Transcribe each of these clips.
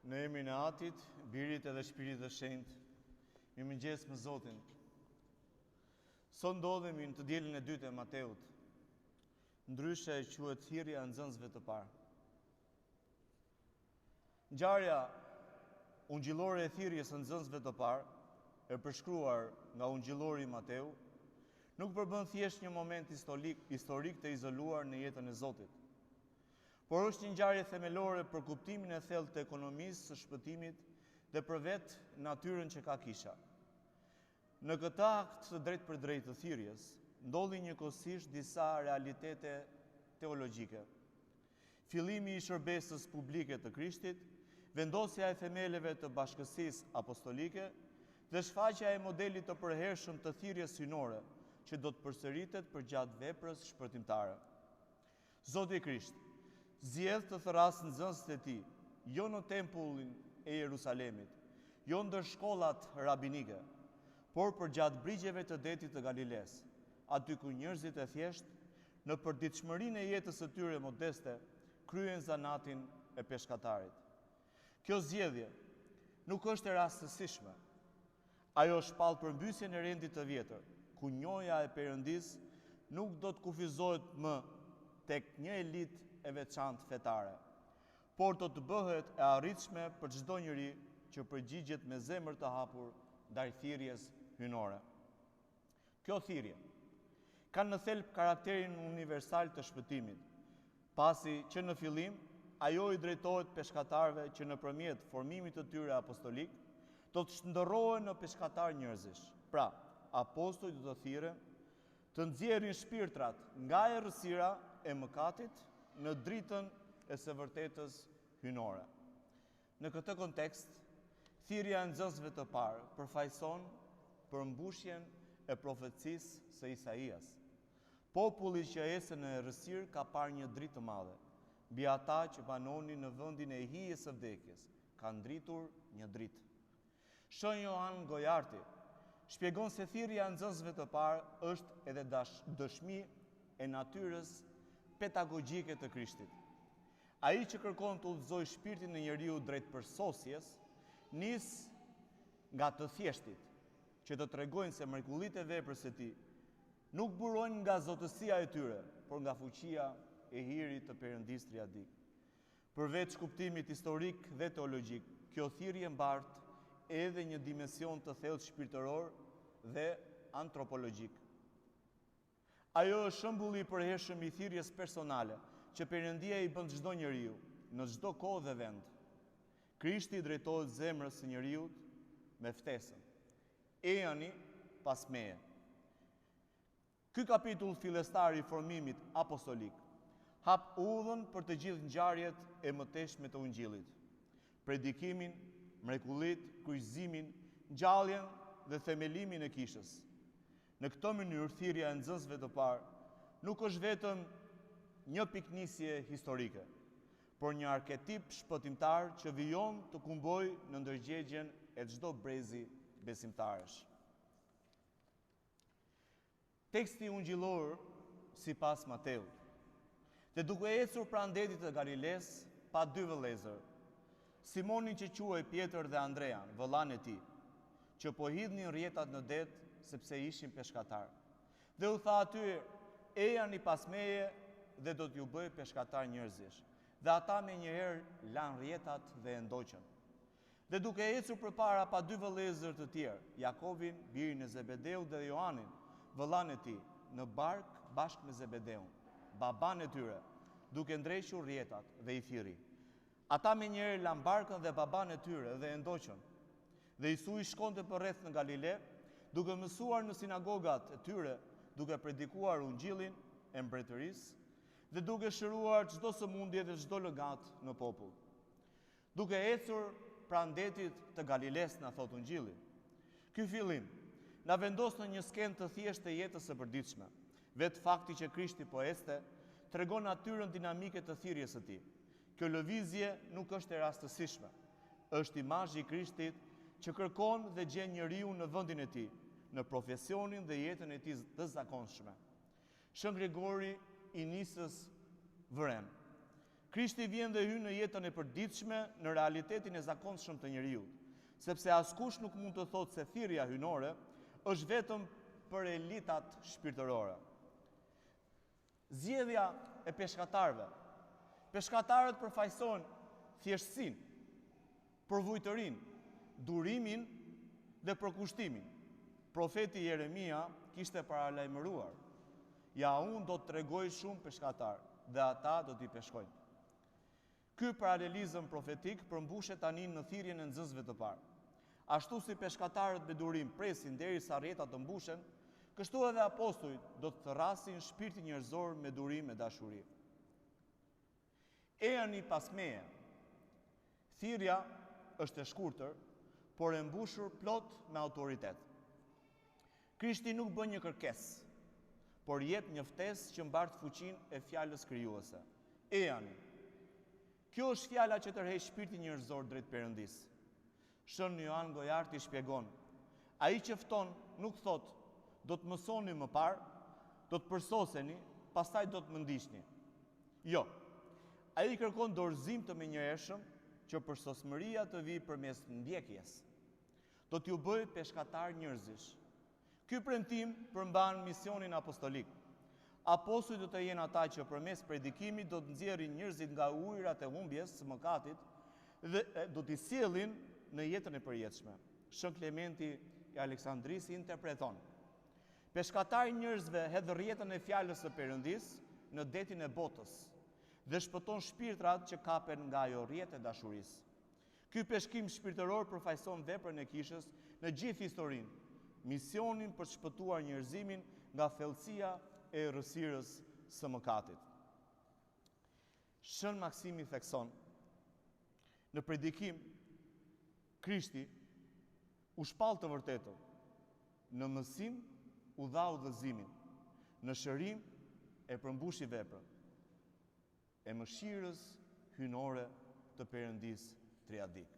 Në emrin e Atit, Birit edhe Shpiritit të Shenjtë, mirëmëngjes me Zotin. Sot ndodhemi në të dielën e dytë e Mateut. Ndryshe quhet thirrja e nxënësve të parë. Ngjarja ungjillore e thirrjes së nxënësve të parë, e përshkruar nga ungjillori Mateu, nuk përbën thjesht një moment historik të izoluar në jetën e Zotit, por është një ngjarje themelore për kuptimin e thellë të ekonomisë së shpëtimit dhe për vetë natyrën që ka kisha. Në këtë akt të drejt për drejt të thirrjes, ndodhi njëkohësisht disa realitete teologjike. Fillimi i shërbesës publike të Krishtit, vendosja e themeleve të bashkësisë apostolike dhe shfaqja e modelit të përhershëm të thirrjes hynore, që do të përsëritet përgjatë veprës shpërtimtare. Zoti Krisht zgjedh të thërrasë nxënësit e tij, jo në tempullin e Jerusalemit, jo ndër shkollat rabinike, por përgjatë brigjeve të detit të Galiles, aty ku njerëzit e thjesht, në përditshmërinë e jetës së tyre modeste, kryen zanatin e peshkatarit. Kjo zgjedhje nuk është e rastësishme. Ajo shpall përmbysjen e rendit të vjetër, ku njohja e Perëndisë nuk do të kufizohet më tek një elit e veçantë fetare, por do të bëhet e arritshme për çdo njeri që përgjigjet me zemër të hapur ndaj thirrjes hynore. Kjo thirrje ka në thelb karakterin universal të shpëtimit, pasi që në fillim ajo i drejtohet peshkatarëve që nëpërmjet formimit të tyre apostolik do të shndërrohen në peshkatar njerëzish. Pra, apostujt do të thirren të nxjerrin shpirtrat nga errësira e mëkatit në dritën e së vërtetës hynore. Në këtë kontekst, thirrja e nxënësve të parë përfaqëson përmbushjen e profecisë së Isaias. Populli që ecën në errësirë ka parë një dritë të madhe. Mbi ata që banonin në vendin e hijes së vdekjes, ka ndritur një dritë. Shën Johan Gojarti shpjegon se thirrja e nxënësve të parë është edhe dëshmi e natyrës pedagogjike të Krishtit. Ai që kërkon të udhëzojë shpirtin e njeriu drejt përsosjes, nis nga të thjeshtit, që të tregojnë se mrekullitë e veprës së tij nuk burojnë nga zotësia e tyre, por nga fuqia e hirit të Perëndisë triadik. Përveç kuptimit historik dhe teologjik, kjo thirrje mbart edhe një dimension të thellë shpirtëror dhe antropologjik. Ajo është shembulli i përhershëm i thirrjes personale që Perëndia i bën çdo njeriu, në çdo kohë dhe vend. Krishti drejtohet zemrës së njeriu me ftesën: "Ejani pas meje." Ky kapitull fillestar i formimit apostolik hap udhën për të gjithë ngjarjet e mëtejshme të Ungjillit: predikimin, mrekullitë, kryqëzimin, ngjalljen dhe themelimin e kishës. Në këtë mënyrë, thirrja e nxënësve të parë nuk është vetëm një piknisje historike, por një arketip shpëtimtar që vijon të kumbojë në ndërgjegjen e çdo brezi besimtarësh. Teksti ungjillor sipas Mateut. Dhe duke ecur pranë detit të Galiles, pa dy vëllezër, Simonin që quhej Pjetër dhe Andrean, vëllain e tij, që po hidhnin rrjetat në det sepse ishin peshkatar. Dhe u tha atyre: "Ejani pas meje dhe do t'ju bëj peshkatar njerëzish." Dhe ata menjëherë lanë rrjetat dhe e ndoqën. Dhe duke ecur përpara pa dy vëllezër të tjerë, Jakobin, birin e Zebedeut dhe Joanin, vëllain e tij, në bark bashkë me Zebedeun, baban e tyre, duke ndrejshur rrjetat, dhe i thirri. Ata menjëherë lanë barkën dhe baban e tyre dhe e ndoqën. Dhe Isu i shkonte përreth në Galile, duke mësuar në sinagogat e tyre, duke predikuar ungjillin e mbretërisë dhe duke shëruar çdo sëmundje dhe çdo lëgat në popull. Duke ecur pranë detit të Galiles, na thot ungjilli. Ky fillim na vendos në një skenë të thjeshtë të jetës së përditshme. Vetë fakti që Krishti po ecte tregon natyrën dinamike të thirrjes së tij. Kjo lëvizje nuk është e rastësishme. Është imazhi i Krishtit që kërkon dhe gjen njeriu në vendin e tij, në profesionin dhe jetën e tij të zakonshme. Shën Gregori i Nisës vërem: Krishti vjen dhe hyn në jetën e përditshme, në realitetin e zakonshëm të njeriut, sepse askush nuk mund të thotë se thirrja hynore është vetëm për elitat shpirtërore. Zgjedhja e peshkatarëve. Peshkatarët përfaqësojnë thjeshtësinë, përvujtërinë, durimin dhe përkushtimin. Profeti Jeremia kishte paralajmëruar: ja unë do të tregoj shumë peshkatar dhe ata do t'i peshkojnë. Ky paralelizëm profetik përmbushet tani në thirrjen e nxënësve të parë. Ashtu si peshkatarët me durim presin derisa rrjetat të mbushen, kështu edhe apostujt do të thërrasin shpirtin njerëzor me durim e dashuri. Ejani pas meje. Thirrja është e shkurtër, por e mbushur plot me autoritet. Krishti nuk bën një kërkesë, por jep një ftesë që mbart fuqinë e fjalës krijuese. Ejani. Kjo është fjala që tërheq shpirtin njerëzor drejt Perëndis. Shën Johan Gojarti shpjegon: ai që fton nuk thot do të mësoni më parë, do të përsoseni, pastaj do të më ndiqni. Jo. Ai kërkon dorëzim të menjëhershëm që përsosmëria të vijë përmes ndjekjes. Do t'ju bëj peshkatar njerëzish. Ky premtim përmban misionin apostolik. Apostujt do të jenë ata që përmes predikimit do të nxjerrin njerëzit nga ujërat e humbjes së mëkatit dhe do t'i sjellin në jetën e përjetshme. Shën Klementi i Aleksandrisë interpreton: peshkatari njerëzve hedh rrjetën e fjalës së Perëndis në detin e botës dhe shpëton shpirtrat që kapen nga ajo rrjetë e dashurisë. Ky peshkim shpirtëror përfaqëson veprën e kishës në gjithë historinë, misionin për të shpëtuar njerëzimin nga thellësia e errësirës së mëkatit. Shën Maksimi thekson: në predikim, Krishti u shpall të vërtetën, në mësim u dha udhëzimin, në shërim e përmbushi veprën, e mëshirës hynore të Perëndis triadik.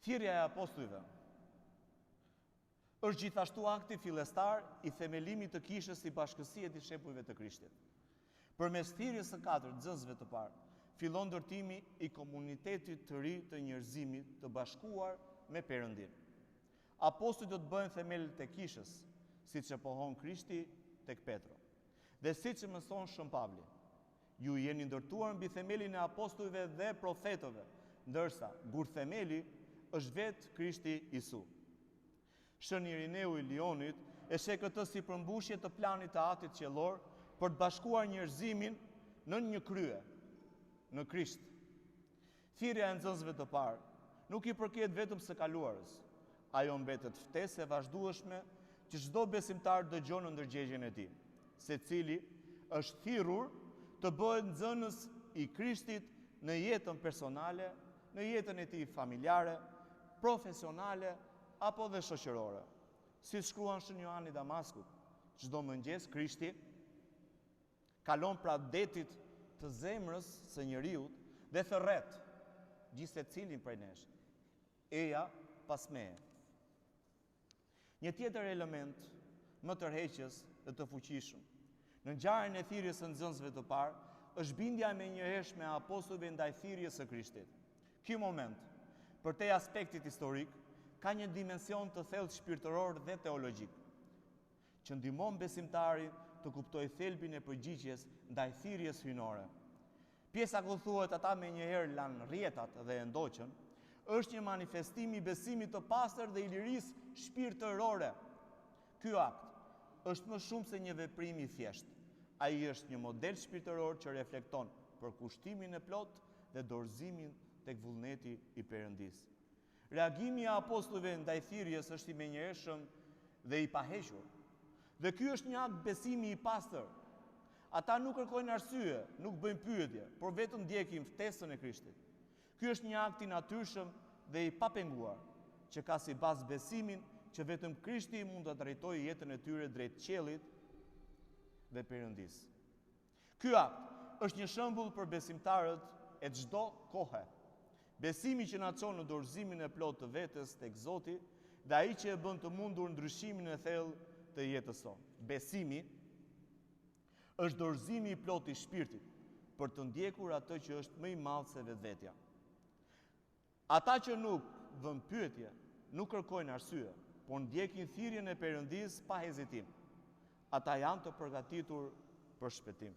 Thirrja e apostujve është gjithashtu akti fillestar i themelimit të kishës si bashkësie e dishepujve të Krishtit. Përmes thirrjes së katër nxënësve të parë, fillon ndërtimi i komunitetit të ri të njerëzimit të bashkuar me Perëndin. Apostujt do të bëhen themelët e kishës, siç e pohon Krishti tek Petro. Dhe siç e mëson Shën Pavli, ju jeni ndërtuar mbi themelin e apostujve dhe profetëve, ndërsa gur themeli është vetë Krishti Isu. Shën Irineu i Lionit e sheh këtë si përmbushje të planit të Atit qiellor për të bashkuar njerëzimin në një krye, në Krisht. Thirrja e nxënësve të parë nuk i përket vetëm së kaluarës. Ajo mbetet ftesë e vazhdueshme që çdo besimtar dëgjon në ndërgjegjen e tij, secili është thirrur të bëhet nxënës i Krishtit në jetën personale, në jetën e tij familjare, profesionale apo dhe shoqërore. Si shkruan Shën Johani Damaskut, çdo mëngjes Krishti kalon pra detit të zemrës së njeriut dhe thërret gjithë secilin prej nesh, eja pas meje. Një tjetër element më tërheqës dhe të fuqishëm në ngjarjen e thirrjes së nxënësve të parë është bindja e menjëhershme e apostujve ndaj thirrjes së Krishtit. Ky moment, përtej aspektit historik, ka një dimension të thellë shpirtëror dhe teologjik, që ndihmon besimtarin të kuptojë thelbin e përgjigjes ndaj thirrjes hynore. Pjesa ku thuhet ata menjëherë lanë rrjetat dhe e ndoqën, është një manifestim i besimit të pastër dhe i lirisë shpirtërore. Ky akt është më shumë se një veprim i thjeshtë. Ai është një model shpirtëror që reflekton përkushtimin e plot dhe dorëzimin tek vullneti i Perëndis. Reagimi i apostujve ndaj thirrjes është i menjëhershëm dhe i pahequr. Dhe ky është një akt besimi i pastër. Ata nuk kërkojnë arsye, nuk bëjnë pyetje, por vetëm ndjekin ftesën e Krishtit. Ky është një akt i natyrshëm dhe i papenguar, që ka si bazë besimin që vetëm Krishti mund të drejtojë jetën e tyre drejt qiellit dhe Perëndis. Ky akt është një shembull për besimtarët e çdo kohe. Besimi që na çon në dorëzimin e plotë të vetes tek Zoti dhe ai që e bën të mundur ndryshimin e thellë të jetës sonë. Besimi është dorëzimi i plotë i shpirtit, për të ndjekur atë që është më i madh se vetvetja. Ata që nuk vën pyetje, nuk kërkojnë arsye, por ndjekin thirrjen e Perëndis pa hezitim. Ata janë të përgatitur për shpëtim.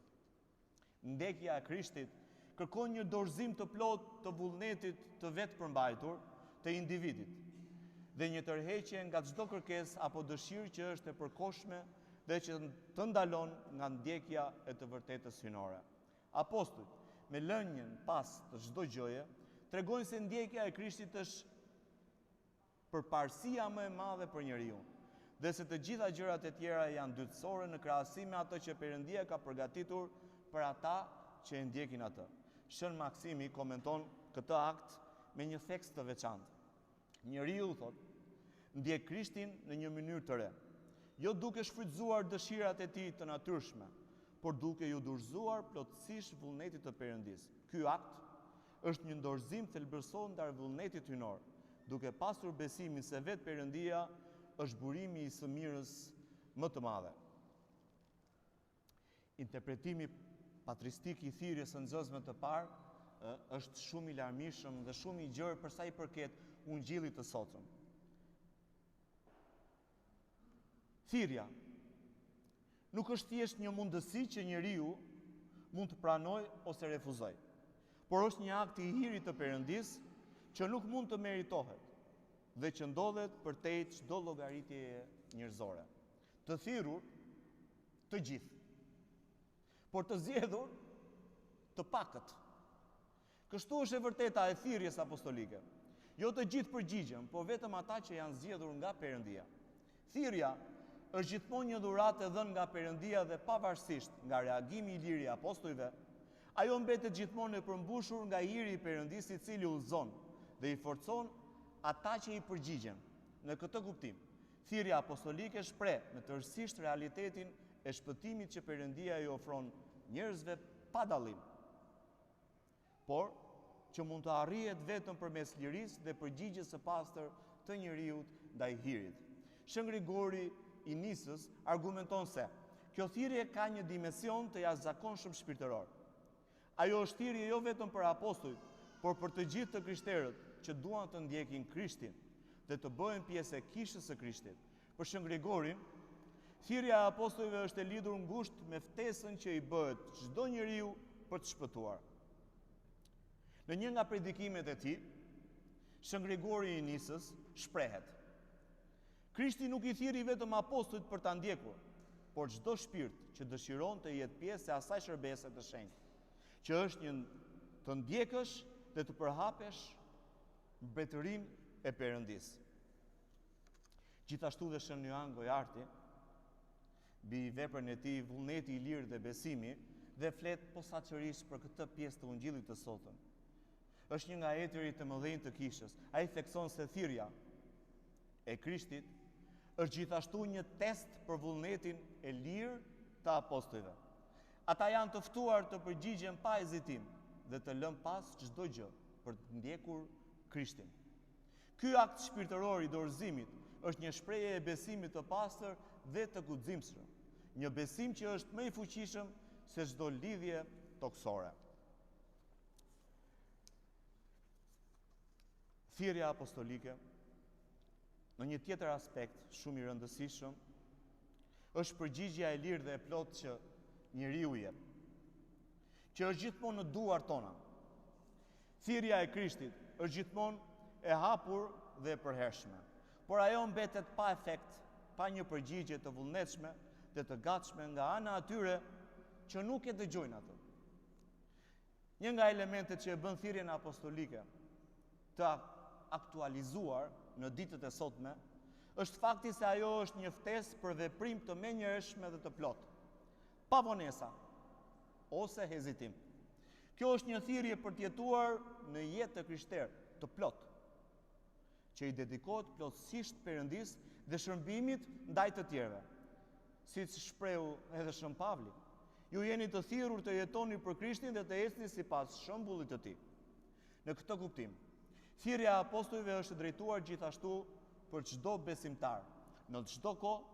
Ndjekja e Krishtit kërkon një dorëzim të plotë të vullnetit të vetë përmbajtur të individit dhe një tërheqje nga çdo kërkesë apo dëshirë që është e përkohshme dhe që të ndalon nga ndjekja e të vërtetës hynore. Apostujt, me lënien pas të çdo gjëje, tregojnë se ndjekja e Krishtit është përparësia më e madhe për njeriu, dhe se të gjitha gjërat e tjera janë dytësore në krahasim me ato që Perëndia ka përgatitur për ata që e ndjekin atë. Shën Maksimi komenton këtë akt me një tekst të veçantë. Njeriu, thot, ndjek Krishtin në një mënyrë të re, jo duke shfrytzuar dëshirat e tij të natyrshme, por duke ju dorëzuar plotësisht vullnetit të Perëndis. Ky akt është një dorëzim thelbësor ndar vullnetit hynor, duke pasur besimin se vetë Perëndia është burimi i së mirës më të madhe. Interpretimi patristik i thirrjes së nxënësve të parë është shumë i larmishëm dhe shumë i gjerë për sa i përket ungjillit të sotëm. Thirrja nuk është thjesht një mundësi që njeriu mund të pranojë ose refuzojë, por është një akt i hirit të Perëndis që nuk mund të meritohet dhe që ndodhet përtej çdo llogaritjeje njerëzore. Të thirrur të gjithë, por të zgjedhur të pakët. Kështu është e vërteta e thirrjes apostolike. Jo të gjithë përgjigjen, por vetëm ata që janë zgjedhur nga Perëndia. Thirrja është gjithmonë një dhuratë e dhënë nga Perëndia dhe pavarësisht nga reagimi i lirë i apostujve, ajo mbetet gjithmonë e përmbushur nga hiri i Perëndis, i cili udhëzon dhe i forcon ata që i përgjigjen. Në këtë kuptim, thirrja apostolike shpreh në tërësisht realitetin e shpëtimit që Perëndia i ofron njerëzve pa dallim, por që mund të arrihet vetëm përmes lirisë dhe përgjigjes së pastër të njeriu ndaj hirit. Shën Grigori i Nisës argumenton se kjo thirrje ka një dimension të jashtëzakonshëm shpirtëror. Ajo është thirrje jo vetëm për apostujt, por për të gjithë të krishterët që duan të ndjekin Krishtin dhe të bëhen pjesë e kishës së Krishtit. Për Shën Grigorin, thirrja e apostujve është e lidhur ngushtë me ftesën që i bëhet çdo njeriu për të shpëtuar. Në një nga predikimet e tij, Shën Grigori i Nisës shprehet: Krishti nuk i thirri vetëm apostujt për ta ndjekur, por çdo shpirt që dëshiron të jetë pjesë e asaj shërbese të shenjtë, që është një të ndjekësh dhe të përhapesh mbretërinë e Perëndis. Gjithashtu dhe Shën Ioan Gojarti, mbi veprën e tij Vullneti i lirë dhe besimi, dhe flet posaçërisht për këtë pjesë të ungjillit të sotëm. Është një nga etërit të mëdhenj të kishës. Ai thekson se thirrja e Krishtit është gjithashtu një test për vullnetin e lirë të apostujve. Ata janë të ftuar të përgjigjen pa hezitim dhe të lënë pas çdo gjë për të ndjekur Krishtin. Ky akt shpirtëror i dorëzimit është një shprehje e besimit të pastër dhe të guximshëm, një besim që është më i fuqishëm se çdo lidhje toksore. Thirrja apostolike, në një tjetër aspekt shumë i rëndësishëm, është përgjigjja e lirë dhe e plotë që njeriu jep, që është gjithmonë në duart tona. Thirrja e Krishtit është gjithmonë e hapur dhe e përhershme, por ajo mbetet pa efekt, pa një përgjigje të vullnetshme dhe të gatshme nga ana atyre që nuk e dëgjojnë atë. Një nga elementet që e bën thirrjen apostolike të aktualizuar në ditët e sotme është fakti se ajo është një ftesë për veprim të menjëhershme dhe të plotë, pa vonesa ose hezitim. Kjo është një thirrje për të jetuar në jetë të krishterë të plotë, që i dedikohet plotësisht Perëndis dhe shërbimit ndaj të tjerëve. Siç shprehu edhe Shën Pavli, ju jeni të thirrur të jetoni për Krishtin dhe të ecni sipas shembullit të tij. Në këtë kuptim, thirrja e apostujve është drejtuar gjithashtu për çdo besimtar, në çdo kohë,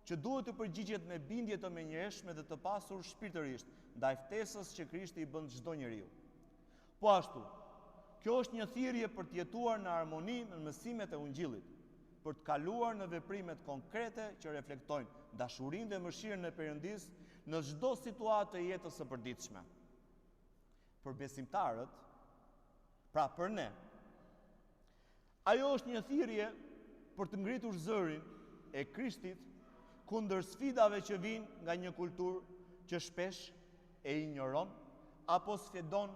që duhet të përgjigjet me bindje të menjëhershme dhe të pasur shpirtërisht ndaj ftesës që Krishti i bën çdo njeriu. Po ashtu, kjo është një thirrje për të jetuar në armoni me mësimet e Ungjillit, për të kaluar në veprimet konkrete që reflektojnë dashurinë dhe mëshirën e Perëndisë në çdo situatë të jetës së përditshme. Për besimtarët, pra për ne, ajo është një thirrje për të ngritur zërin e Krishtit kundër sfidave që vijnë nga një kulturë që shpesh e injoron apo sfidon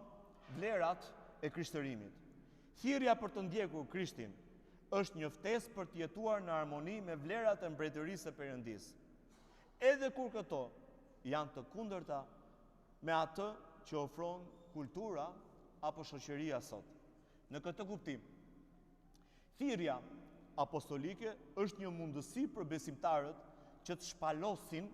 vlerat e krishtërimit. Thirrja për të ndjekur Krishtin është një ftesë për të jetuar në armoni me vlerat e mbretërisë së Perëndisë, edhe kur këto janë të kundërta me atë që ofron kultura apo shoqëria sot. Në këtë kuptim, thirrja apostolike është një mundësi për besimtarët që të shpalosin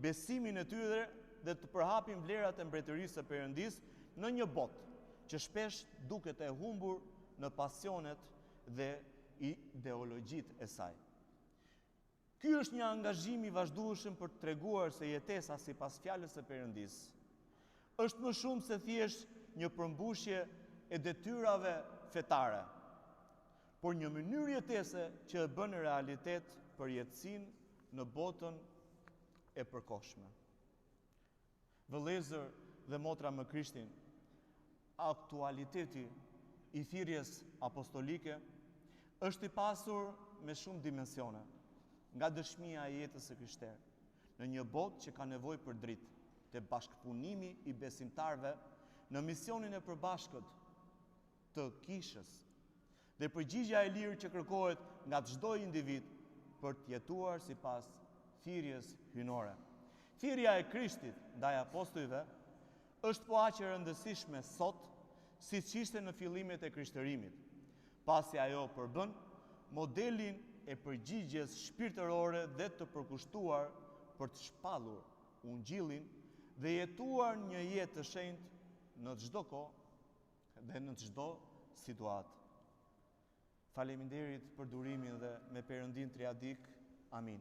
besimin e tyre dhe të përhapin vlerat e mbretërisë së Perëndisë në një botë që shpesh duket e humbur në pasionet dhe ideologjitë e saj. Ky është një angazhim i vazhdueshëm për të treguar se jetesa sipas fjalës së Perëndisë është më shumë se thjesht një përmbushje e detyrave fetare, por një mënyrë jetese që e bën realitet për jetësinë në botën e përkohshme. Vëllezër dhe motra më Krishtin, aktualiteti i thirrjes apostolike është i pasur me shumë dimensione, nga dëshmia e jetës së krishterë në një botë që ka nevojë për dritë, te bashkëpunimi i besimtarëve në misionin e përbashkët të kishës dhe përgjigjja e lirë që kërkohet nga çdo individ për të jetuar sipas thirrjes hyjnore. Thirrja e Krishtit ndaj apostujve është po aq e rëndësishme sot siç ishte në fillimet e krishtërimit, pasi ajo përbën modelin e përgjigjes shpirtërore dhe të përkushtuar për të shpallur Ungjillin dhe jetuar një jetë të shenjtë në çdo kohë dhe në çdo situatë. Faleminderit për durimin dhe me Perëndin Triadik. Amin.